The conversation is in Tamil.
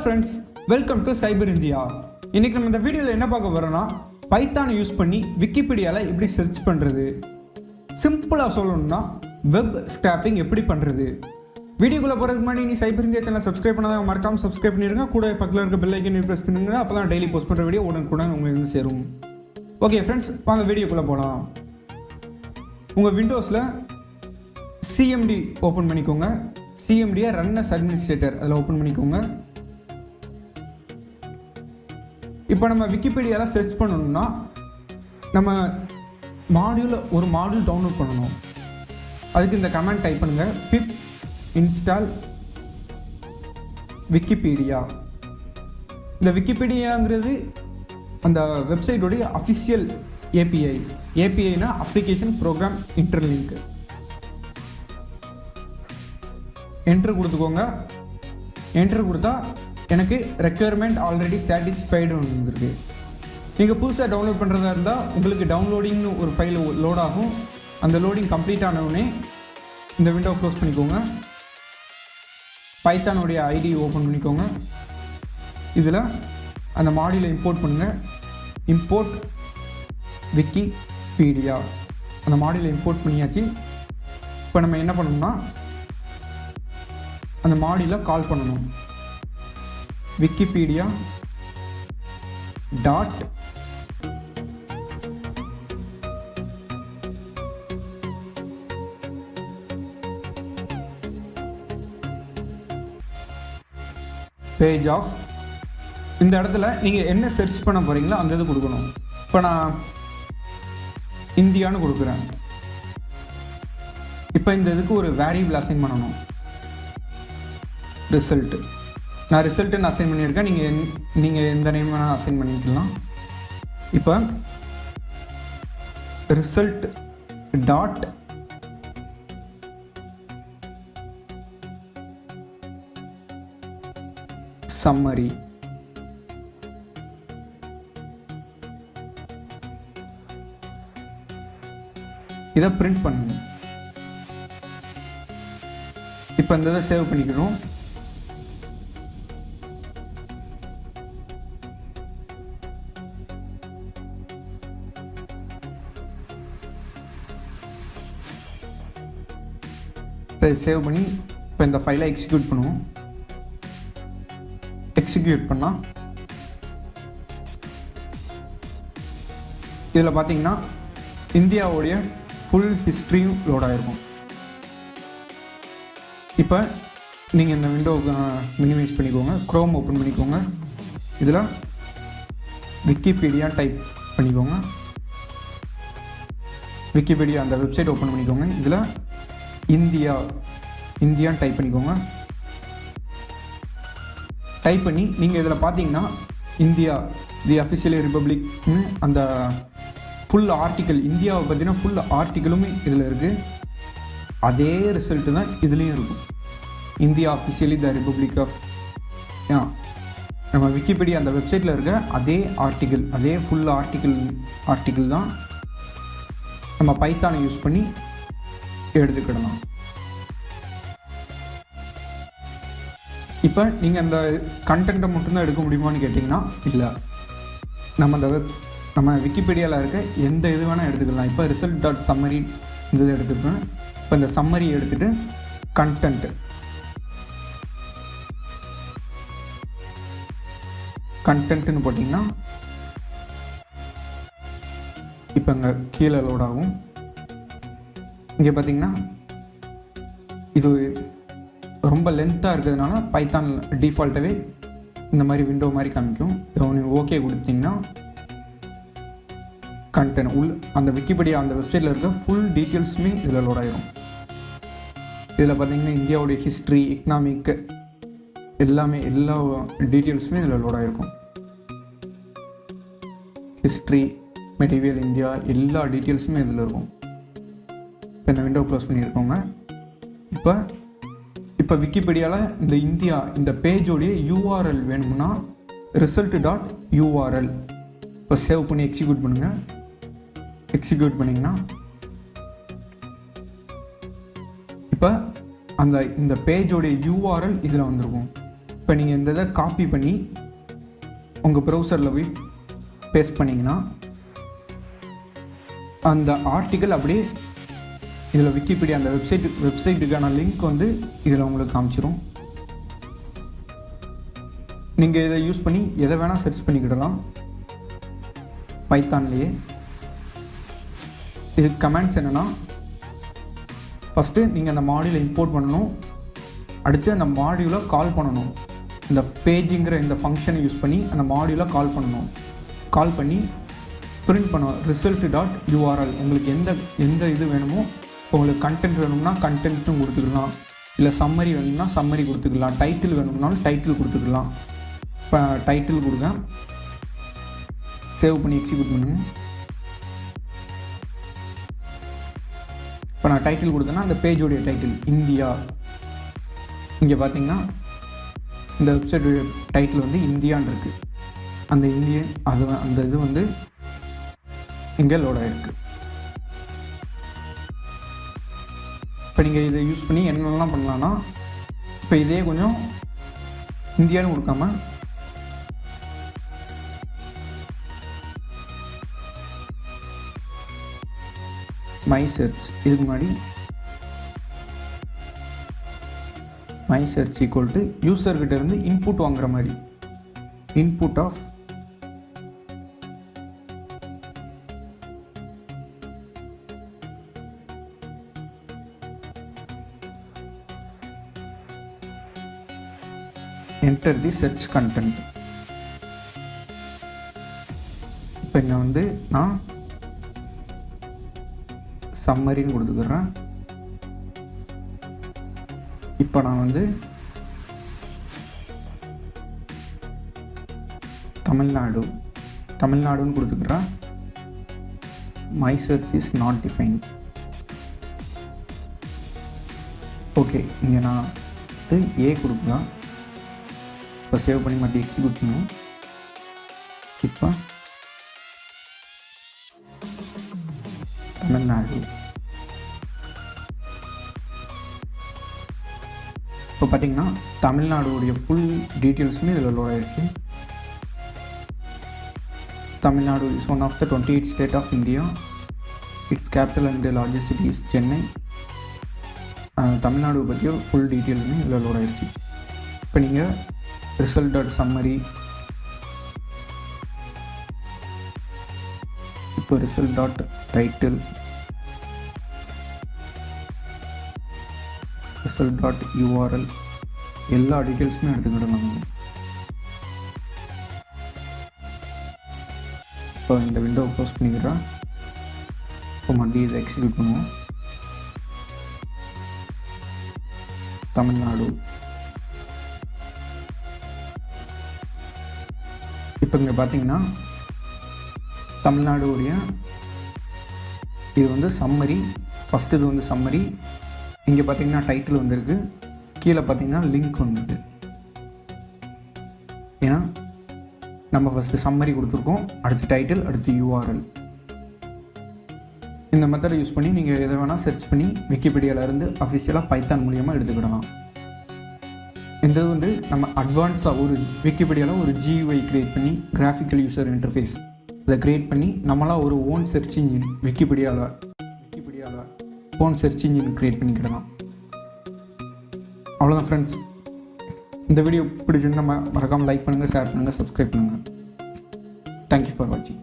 Friends, welcome to cyber India. இன்றைக்கி நம்ம இந்த வீடியோவில் என்ன பார்க்க போகிறோன்னா, பைத்தானை யூஸ் பண்ணி விக்கிபீடியாவில் எப்படி சர்ச் பண்ணுறது, சிம்பிளாக சொல்லணும்னா வெப் ஸ்கிராப்பிங் எப்படி பண்ணுறது. வீடியோக்குள்ளே போகிறதுக்கு முன்னாடி நீ சைபர் இந்தியா சேனல் சப்ஸ்கிரைப் பண்ணாதான் மறக்காமல் சப்ஸ்கிரைப் பண்ணிடுங்க. கூட பக்கத்தில் இருக்க பெல் ஐக்கனை ப்ரெஸ் பண்ணுங்க. அப்போ தான் டெய்லி போஸ்ட் பண்ணுற வீடியோ உடனுக்குடன் உங்களுக்கு வந்து சேரும். ஓகே ஃப்ரெண்ட்ஸ், வாங்க வீடியோக்குள்ளே போகலாம். உங்கள் விண்டோஸில் சிஎம்டி ஓப்பன் பண்ணிக்கோங்க. சிஎம்டியை ரன் அஸ் அட்மினிஸ்ட்ரேட்டர் அதில் ஓப்பன் பண்ணிக்கோங்க. இப்போ நம்ம விக்கிபீடியாவில் சர்ச் பண்ணணும்னா நம்ம ஒரு மாடியூல் டவுன்லோட் பண்ணணும். அதுக்கு இந்த கமெண்ட் டைப் பண்ணுங்கள், பிப் இன்ஸ்டால் விக்கிபீடியா. இந்த விக்கிபீடியாங்கிறது அந்த வெப்சைட்டோடைய அஃபிஷியல் ஏபிஐ. ஏபிஐனா அப்ளிகேஷன் ப்ரோக்ராம் இன்டர்லிங்க். என்ட்ரு கொடுத்துக்கோங்க. என்ட்ரு கொடுத்தா எனக்கு ரெக்யர்மெண்ட் ஆல்ரெடி சாட்டிஸ்ஃபைடு வந்துருக்கு. நீங்கள் புதுசாக டவுன்லோட் பண்ணுறதா இருந்தால் உங்களுக்கு டவுன்லோடிங்னு ஒரு ஃபைல் லோட் ஆகும். அந்த லோடிங் கம்ப்ளீட் ஆனவுடனே இந்த விண்டோ க்ளோஸ் பண்ணிக்கோங்க. பைத்தானுடைய ஐடி ஓப்பன் பண்ணிக்கோங்க. இதில் அந்த மாடியூலை இம்போர்ட் பண்ணுங்கள். Import Wikipedia. அந்த மாடியூலை இம்போர்ட் பண்ணியாச்சு. இப்போ நம்ம என்ன பண்ணணும்னா அந்த மாடியூலை கால் பண்ணணும். Wikipedia dot page of. இந்த இடத்துல நீங்கள் என்ன சர்ச் பண்ண போகிறீங்களோ அந்த இது கொடுக்கணும். இப்போ நான் இந்தியான்னு கொடுக்குறேன். இப்போ இந்த இதுக்கு ஒரு வேரியபிள் அசைன் பண்ணணும். ரிசல்ட்டு நான் ரிசல்ட்டுன்னு அசைன் பண்ணியிருக்கேன். நீங்கள் எந்த நேம் வேணால் அசைன் பண்ணிக்கலாம். இப்போ ரிசல்ட் டாட் சம்மரி. இதை பிரிண்ட் பண்ணணும். இப்போ இந்த இதை சேவ் பண்ணிக்கணும். இப்போ சேவ் பண்ணி இப்போ இந்த ஃபைலை எக்ஸிக்யூட் பண்ணுவோம். எக்ஸிக்யூட் பண்ணால் இதில் பார்த்தீங்கன்னா இந்தியாவுடைய ஃபுல் ஹிஸ்ட்ரியும் லோட் ஆகிருக்கும். இப்போ நீங்கள் இந்த விண்டோவுக்கு மினிமைஸ் பண்ணிக்கோங்க. க்ரோம் ஓப்பன் பண்ணிக்கோங்க. இதில் விக்கிபீடியா டைப் பண்ணிக்கோங்க. விக்கிபீடியா அந்த வெப்சைட் ஓப்பன் பண்ணிக்கோங்க. இதில் இந்தியான்னு டைப் பண்ணிக்கோங்க. டைப் பண்ணி நீங்கள் இதில் பார்த்தீங்கன்னா இந்தியா தி அஃபிஷியல் ரிப்பப்ளிக்னு அந்த ஃபுல் ஆர்டிக்கல், இந்தியாவை பார்த்தீங்கன்னா ஃபுல் ஆர்டிக்கலுமே இதில் இருக்குது. அதே ரிசல்ட்டு தான் இதுலேயும் இருக்கும். India officially the republic of நம்ம விக்கிபீடியா அந்த வெப்சைட்டில் இருக்க அதே ஆர்டிக்கல், அதே ஃபுல் ஆர்டிக்கல் தான் நம்ம பைத்தானை யூஸ் பண்ணி எடுத்துக்கிடலாம். இப்போ நீங்கள் அந்த கண்டென்ட்டை மட்டும்தான் எடுக்க முடியுமான்னு கேட்டிங்கன்னா இல்லை. நம்ம விக்கிபீடியாவில் இருக்க எந்த இது வேணால் எடுத்துக்கலாம். இப்போ ரிசல்ட் டாட் சம்மரி இந்த இதை எடுத்துப்பேன். இப்போ இந்த சம்மரி எடுத்துகிட்டு கண்டென்ட்னு போட்டிங்கன்னா இப்போ இங்கே கீழே லோட் ஆகும். இங்கே பார்த்தீங்கன்னா இது ரொம்ப லென்த்தாக இருக்கிறதுனால பைத்தான் டிஃபால்ட்டாகவே இந்த மாதிரி விண்டோ மாதிரி காமிக்கும். நீங்கள் ஓகே கொடுத்தீங்கன்னா கண்டென்ட் அந்த விக்கிபீடியா அந்த வெப்சைட்டில் இருக்க ஃபுல் டீட்டெயில்ஸுமே இதில் லோட் ஆகிடும். இதில் பார்த்தீங்கன்னா இந்தியாவுடைய ஹிஸ்ட்ரி, எக்கனாமிக் எல்லாமே எல்லா டீட்டெயில்ஸுமே இதில் லோட் ஆகிருக்கும். ஹிஸ்ட்ரி, மெட்டீரியல், இந்தியா எல்லா டீட்டெயில்ஸுமே இதில் இருக்கும். இப்போ இந்த விண்டோ க்ளோஸ் பண்ணியிருக்கோங்க. இப்போ விக்கிபீடியாவில் இந்த பேஜோடைய யூஆர்எல் வேணும்னா ரிசல்ட் டாட் யூஆர்எல் இப்போ சேவ் பண்ணி எக்ஸிக்யூட் பண்ணுங்கள். எக்ஸிக்யூட் பண்ணிங்கன்னா இப்போ இந்த பேஜோடைய யூஆர்எல் இதில் வந்திருக்கும். இப்போ நீங்கள் இந்த இதை காப்பி பண்ணி உங்கள் ப்ரௌசரில் போய் பேஸ்ட் பண்ணிங்கன்னா அந்த ஆர்டிக்கல் அப்படியே இதில் விக்கிபீடியா அந்த வெப்சைட்டுக்கான லிங்க் வந்து இதில் உங்களுக்கு காமிச்சிரும். நீங்கள் இதை யூஸ் பண்ணி எதை வேணால் சர்ச் பண்ணிக்கிடலாம் பைத்தான்லேயே. இதுக்கு கமெண்ட்ஸ் என்னென்னா, ஃபஸ்ட்டு நீங்கள் அந்த மாடியூலை இம்போர்ட் பண்ணணும். அடுத்து அந்த மாடியூலை கால் பண்ணணும். இந்த பேஜுங்கிற இந்த ஃபங்க்ஷனை யூஸ் பண்ணி அந்த மாடியூலை கால் பண்ணணும். கால் பண்ணி பிரிண்ட் பண்ணணும் result.url. உங்களுக்கு எந்த இது வேணுமோ, உங்களுக்கு கண்டென்ட் வேணும்னா கண்டென்ட்டும் கொடுத்துக்கலாம், இல்லை சம்மரி வேணும்னா சம்மரி கொடுத்துக்கலாம், டைட்டில் வேணும்னாலும் டைட்டில் கொடுத்துக்கலாம். இப்போ டைட்டில் கொடுங்க, சேவ் பண்ணி எக்ஸிக்யூட் பண்ணுங்க. இப்போ நான் டைட்டில் கொடுத்தேன்னா அந்த பேஜோடைய டைட்டில் இந்தியா. இங்கே பார்த்தீங்கன்னா இந்த வெப்சைட்டுடைய டைட்டில் வந்து இந்தியான்னு இருக்குது. அந்த இந்தியன் அந்த இது வந்து இங்கே லோட் ஆகிருக்கு. இப்போ நீங்கள் இதை யூஸ் பண்ணி என்னென்னலாம் பண்ணலான்னா, இப்போ இதே கொஞ்சம் இந்தியான்னு கொடுக்காம மை சர்ச், இதுக்கு முன்னாடி மை சர்ச் ஈக்குவல் டு யூசர்கிட்ட இருந்து இன்புட் வாங்குற மாதிரி input of enter the search content. இப்போ இங்கே வந்து நான் சம்மரின்னு கொடுத்துக்கிறேன். இப்போ நான் வந்து தமிழ்நாடுன்னு கொடுத்துக்கிறேன். My search is not defined. Okay, இங்கே நான் ஏ கொடுக்குறேன். இப்போ சேவ் பண்ணி மட்டும் எக்ஸிக்யூட் பண்ணுவோம். இப்போ தமிழ்நாடு. இப்போ பார்த்தீங்கன்னா தமிழ்நாடுடைய ஃபுல் டீட்டெயில்ஸுமே இதில் லோட் ஆகிடுச்சு. Tamil Nadu is one of the 28 state of India. Its capital and largest city is Chennai. Tamil Nadu பற்றிய ஃபுல் டீட்டெயிலுமே இதில் லோட் ஆகிடுச்சு. இப்போ நீங்கள் result.summary, இப்போ result.title, result.url எல்லா டீட்டெயில்ஸுமே எடுத்துக்கிடலாம். இப்போ இந்த விண்டோ க்ளோஸ் பண்ணிக்கிறேன். இப்போ மறுபடியும் இதை எக்ஸிக்யூட் பண்ணுவோம். தமிழ்நாடு. இப்போ இங்கே பார்த்தீங்கன்னா தமிழ்நாடுடைய இது வந்து சம்மரி. ஃபஸ்ட்டு இது வந்து சம்மரி. இங்கே பார்த்தீங்கன்னா டைட்டில் வந்துருக்கு. கீழே பார்த்தீங்கன்னா லிங்க் வந்துருக்கு. ஏன்னா நம்ம ஃபஸ்ட்டு சம்மரி கொடுத்துருக்கோம், அடுத்து டைட்டில், அடுத்து யூஆர்எல். இந்த மெத்தடை யூஸ் பண்ணி நீங்கள் எதை வேணால் சர்ச் பண்ணி விக்கிபீடியாவிலேருந்து அஃபிஷியலாக பைத்தான் மூலியமாக எடுத்துக்கிடலாம். இந்த வந்து நம்ம அட்வான்ஸாக ஒரு விக்கிபீடியாவில் ஒரு GUI க்ரியேட் பண்ணி கிராஃபிக்கல் யூசர் இன்டர்ஃபேஸ் இதை க்ரியேட் பண்ணி நம்மளாம் ஒரு ஓன் சர்ச் இன்ஜின் விக்கிபீடியாவில் ஓன் சர்ச் இன்ஜின் க்ரியேட் பண்ணிக்கிடலாம். அவ்வளோதான் ஃப்ரெண்ட்ஸ். இந்த வீடியோ பிடிச்சிருந்தால் மறக்காமல் லைக் பண்ணுங்கள், ஷேர் பண்ணுங்கள், சப்ஸ்கிரைப் பண்ணுங்கள். தேங்க்யூ ஃபார் வாட்சிங்.